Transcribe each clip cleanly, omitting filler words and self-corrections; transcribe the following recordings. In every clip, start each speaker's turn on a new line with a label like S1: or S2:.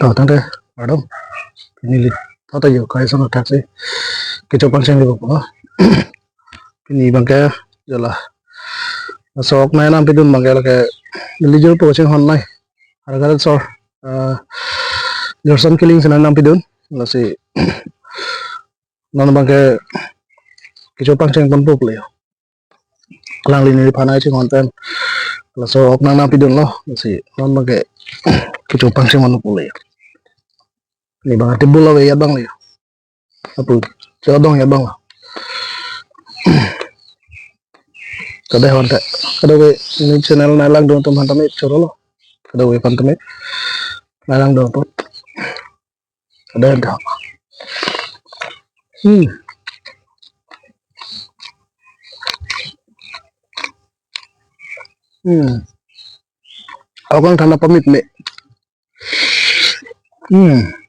S1: tante madam pinili tata yo kai sana taxi kecopang sing libo pa pini bangke jala sok na nam pidun bangke la ke lijo to sing hon nai harga so Jorson killing sana nam pidun la si non bangke kecopang sing pon puk leo lang lini panai sing hon pen la sok nang nam pidun lo la si non bangke kecopang sing mon puk leo ni bang tibul la ya bang leo apa jodong ya bang kada honte kada we ini channel nalang dong tum hantame choro lo kada we pantame nalang dong pot kada hanta hmm hmm abang tanda pamit me hmm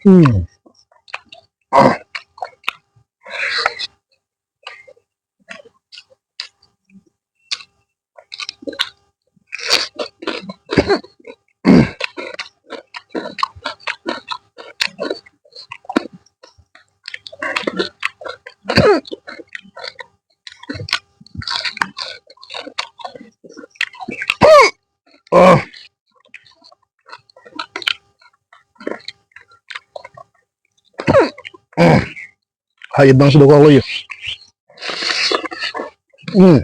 S1: hmm oh hayat bang sudah kalau ya hmm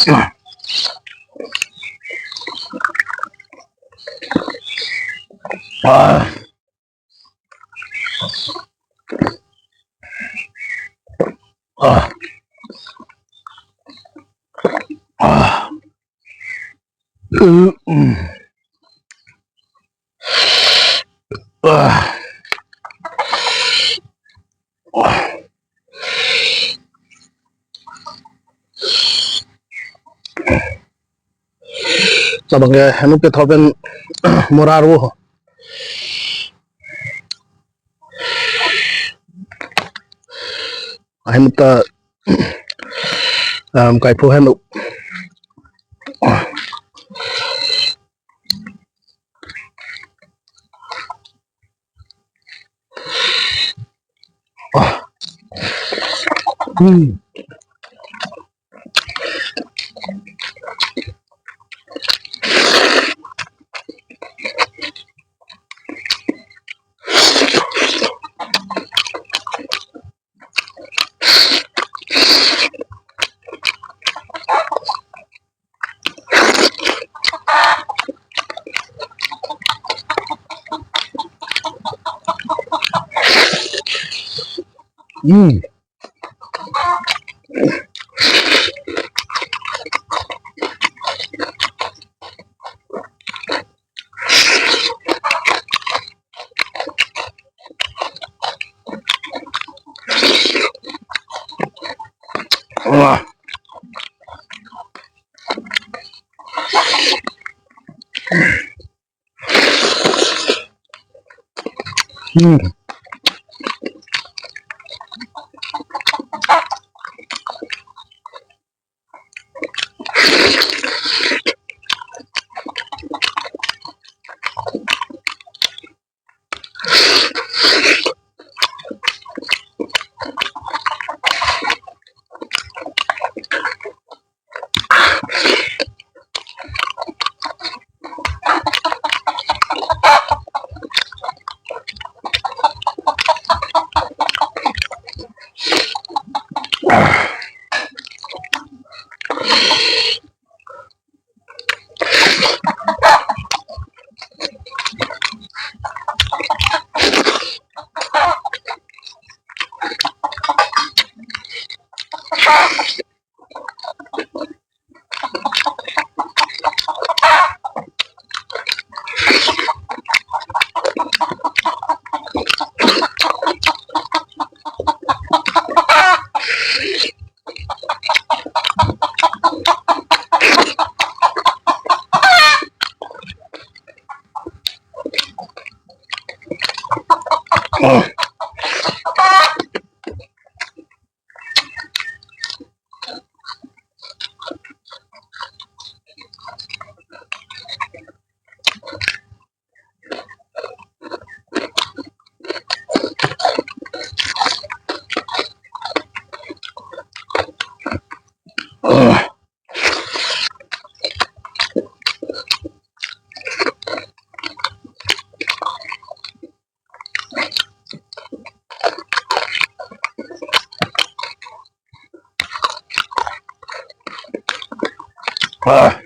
S1: ah ah ah ah sabang ya hanu pe thoben morar wo hanu ta kai phu hanu hmm hmm wah hmm Ah.